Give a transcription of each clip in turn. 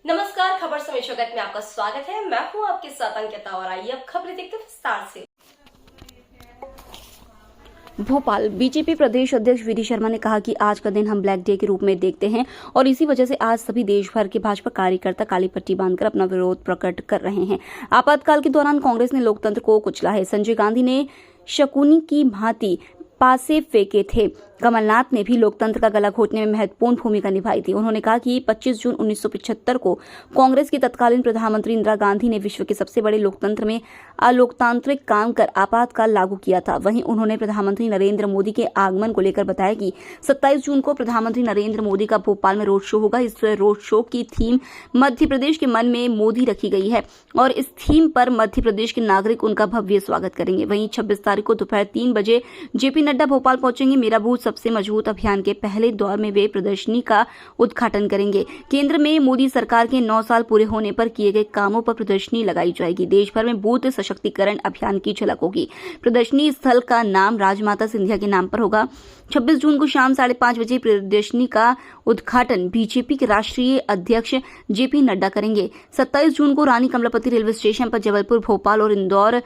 नमस्कार, खबर समय जगत में आपका स्वागत है। मैं हूं आपके साथ अंकिता और आइए अब खबरें देखते हैं विस्तार से। भोपाल बीजेपी प्रदेश अध्यक्ष वीडी शर्मा ने कहा कि आज का दिन हम ब्लैक डे के रूप में देखते हैं और इसी वजह से आज सभी देश भर के भाजपा कार्यकर्ता काली पट्टी बांधकर अपना विरोध प्रकट कर रहे हैं। आपातकाल के दौरान कांग्रेस ने लोकतंत्र को कुचला है। संजय गांधी ने शकुनी की भांति पासे फेंके थे। कमलनाथ ने भी लोकतंत्र का गला घोटने में महत्वपूर्ण भूमिका निभाई थी। उन्होंने कहा कि 25 जून 1975 को कांग्रेस की तत्कालीन प्रधानमंत्री इंदिरा गांधी ने विश्व के सबसे बड़े लोकतंत्र में अलोकतांत्रिक काम कर आपातकाल लागू किया था। वहीं उन्होंने प्रधानमंत्री नरेंद्र मोदी के आगमन को लेकर बताया कि 27 जून को प्रधानमंत्री नरेंद्र मोदी का भोपाल में रोड शो होगा। इस रोड शो की थीम मध्य प्रदेश के मन में मोदी रखी गई है और इस थीम पर मध्य प्रदेश के नागरिक उनका भव्य स्वागत करेंगे। वहीं 26 तारीख को दोपहर 3 बजे जेपी नड्डा भोपाल पहुंचेंगे। मेरा बूथ सबसे मजबूत अभियान के पहले दौर में वे प्रदर्शनी का उद्घाटन करेंगे। केंद्र में मोदी सरकार के 9 साल पूरे होने पर किए गए कामों पर प्रदर्शनी लगाई जाएगी। देश भर में बूथ सशक्तिकरण अभियान की झलक होगी। प्रदर्शनी स्थल का नाम राजमाता सिंधिया के नाम पर होगा। 26 जून को शाम 5:30 बजे प्रदर्शनी का उद्घाटन बीजेपी के राष्ट्रीय अध्यक्ष जेपी नड्डा करेंगे। 27 जून को रानी कमलापति रेलवे स्टेशन पर जबलपुर, भोपाल और इंदौर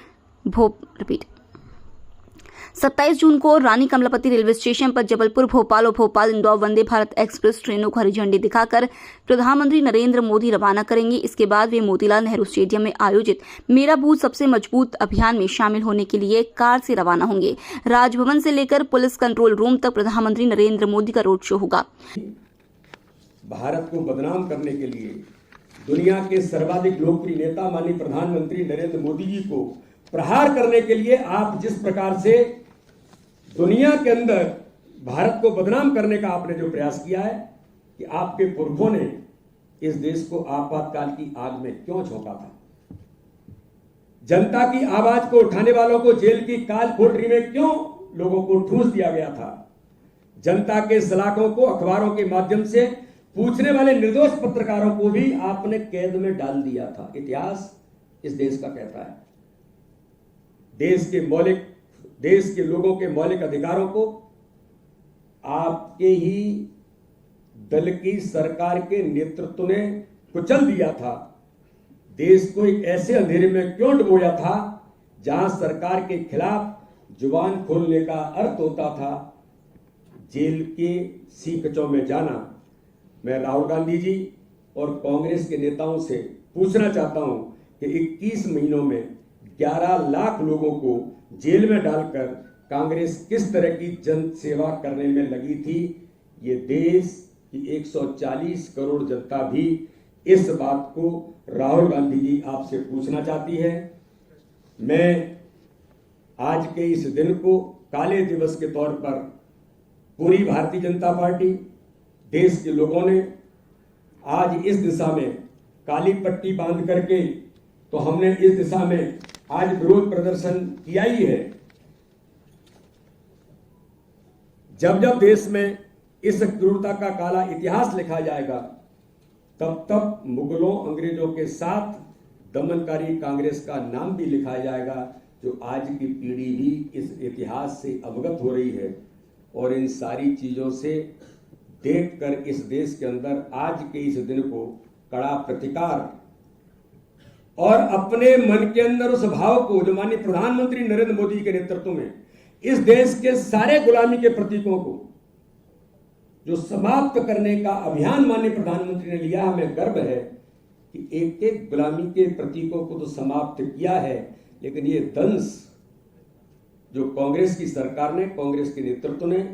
27 जून को रानी कमलापति रेलवे स्टेशन पर जबलपुर, भोपाल और भोपाल इंदौर वंदे भारत एक्सप्रेस ट्रेनों को हरी झंडी दिखाकर प्रधानमंत्री नरेंद्र मोदी रवाना करेंगे। इसके बाद वे मोतीलाल नेहरू स्टेडियम में आयोजित मेरा बूथ सबसे मजबूत अभियान में शामिल होने के लिए कार से रवाना होंगे। राजभवन से लेकर पुलिस कंट्रोल रूम तक प्रधानमंत्री नरेंद्र मोदी का रोड शो होगा। भारत को बदनाम करने के लिए दुनिया के सर्वाधिक लोकप्रिय नेता माननीय प्रधानमंत्री नरेंद्र मोदी जी को प्रहार करने के लिए आप जिस प्रकार से दुनिया के अंदर भारत को बदनाम करने का आपने जो प्रयास किया है कि आपके पुरखों ने इस देश को आपातकाल की आग में क्यों झोंका था, जनता की आवाज को उठाने वालों को जेल की काल कोठरी में क्यों लोगों को ठूंस दिया गया था, जनता के सलाखों को अखबारों के माध्यम से पूछने वाले निर्दोष पत्रकारों को भी आपने कैद में डाल दिया था। इतिहास इस देश का कहता है देश के लोगों के मौलिक अधिकारों को आपके ही दल की सरकार के नेतृत्व ने कुचल दिया था। देश को एक ऐसे अंधेरे में क्यों डुबोया था जहां सरकार के खिलाफ जुबान खोलने का अर्थ होता था जेल के सीकचों में जाना। मैं राहुल गांधी जी और कांग्रेस के नेताओं से पूछना चाहता हूं कि 21 महीनों में 11 लाख लोगों को जेल में डालकर कांग्रेस किस तरह की जन सेवा करने में लगी थी। ये देश की 140 करोड़ जनता भी इस बात को राहुल गांधी जी आपसे पूछना चाहती है। मैं आज के इस दिन को काले दिवस के तौर पर पूरी भारतीय जनता पार्टी, देश के लोगों ने आज इस दिशा में काली पट्टी बांध करके तो हमने इस दिशा में आज विरोध प्रदर्शन किया ही है। जब जब देश में इस क्रूरता का काला इतिहास लिखा जाएगा तब तब मुगलों, अंग्रेजों के साथ दमनकारी कांग्रेस का नाम भी लिखा जाएगा, जो आज की पीढ़ी भी इस इतिहास से अवगत हो रही है। और इन सारी चीजों से देखकर इस देश के अंदर आज के इस दिन को कड़ा प्रतिकार और अपने मन के अंदर उस भाव को जो माननीय प्रधानमंत्री नरेंद्र मोदी के नेतृत्व में इस देश के सारे गुलामी के प्रतीकों को जो समाप्त करने का अभियान माननीय प्रधानमंत्री ने लिया, हमें गर्व है कि एक एक गुलामी के प्रतीकों को तो समाप्त किया है, लेकिन ये दंश जो कांग्रेस की सरकार ने, कांग्रेस के नेतृत्व ने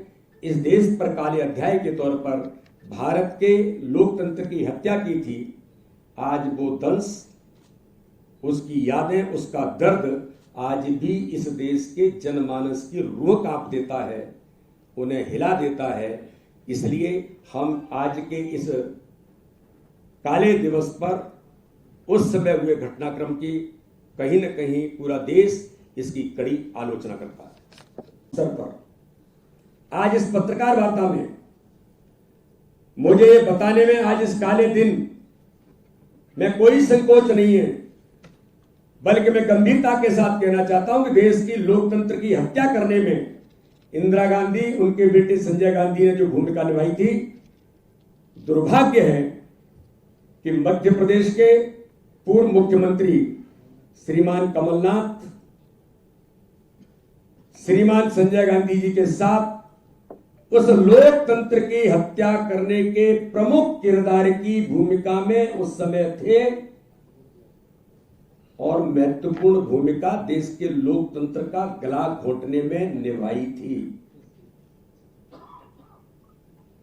इस देश पर काले अध्याय के तौर पर भारत के लोकतंत्र की हत्या की थी, आज वो दंश, उसकी यादें, उसका दर्द आज भी इस देश के जनमानस की रूह कांप देता है, उन्हें हिला देता है। इसलिए हम आज के इस काले दिवस पर उस समय हुए घटनाक्रम की कहीं न कहीं पूरा देश इसकी कड़ी आलोचना करता है। सर पर आज इस पत्रकार वार्ता में मुझे ये बताने में आज इस काले दिन में कोई संकोच नहीं है, बल्कि मैं गंभीरता के साथ कहना चाहता हूं कि देश की लोकतंत्र की हत्या करने में इंदिरा गांधी, उनके बेटे संजय गांधी ने जो भूमिका निभाई थी, दुर्भाग्य है कि कि मध्य प्रदेश के पूर्व मुख्यमंत्री श्रीमान कमलनाथ श्रीमान संजय गांधी जी के साथ उस लोकतंत्र की हत्या करने के प्रमुख किरदार की भूमिका में उस समय थे और महत्वपूर्ण भूमिका देश के लोकतंत्र का गला घोटने में निभाई थी।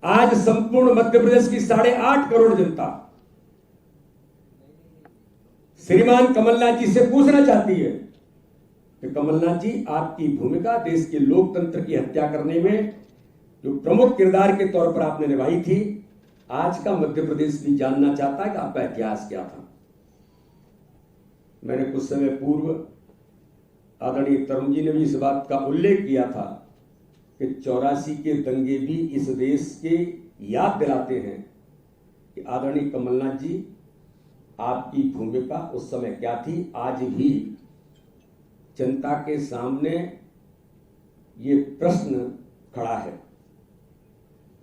आज संपूर्ण मध्य प्रदेश की 8.5 करोड़ जनता श्रीमान कमलनाथ जी से पूछना चाहती है कि कमलनाथ जी, आपकी भूमिका देश के लोकतंत्र की हत्या करने में जो प्रमुख किरदार के तौर पर आपने निभाई थी, आज का मध्य प्रदेश भी जानना चाहता है कि आपका इतिहास क्या था। मैंने कुछ समय पूर्व आदरणीय तरुण जी ने भी इस बात का उल्लेख किया था कि 84 के दंगे भी इस देश के याद दिलाते हैं कि आदरणीय कमलनाथ जी, आपकी भूमिका उस समय क्या थी। आज भी जनता के सामने ये प्रश्न खड़ा है।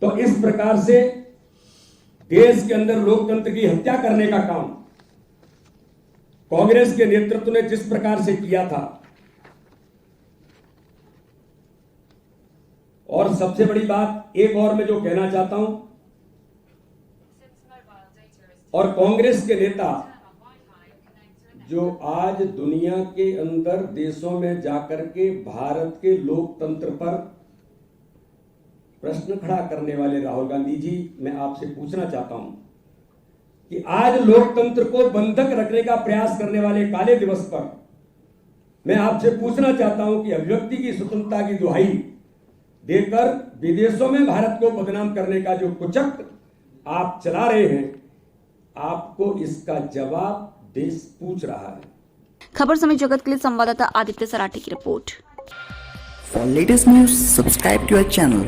तो इस प्रकार से देश के अंदर लोकतंत्र की हत्या करने का काम कांग्रेस के नेतृत्व ने जिस प्रकार से किया था, और सबसे बड़ी बात एक और मैं जो कहना चाहता हूं, और कांग्रेस के नेता जो आज दुनिया के अंदर देशों में जाकर के भारत के लोकतंत्र पर प्रश्न खड़ा करने वाले राहुल गांधी जी, मैं आपसे पूछना चाहता हूं कि आज लोकतंत्र को बंधक रखने का प्रयास करने वाले काले दिवस पर मैं आपसे पूछना चाहता हूं कि अभिव्यक्ति की स्वतंत्रता की दुहाई देकर विदेशों में भारत को बदनाम करने का जो कुचक्र आप चला रहे हैं, आपको इसका जवाब देश पूछ रहा है। खबर समय जगत के लिए संवाददाता आदित्य सराठी की report. For latest news, subscribe to our channel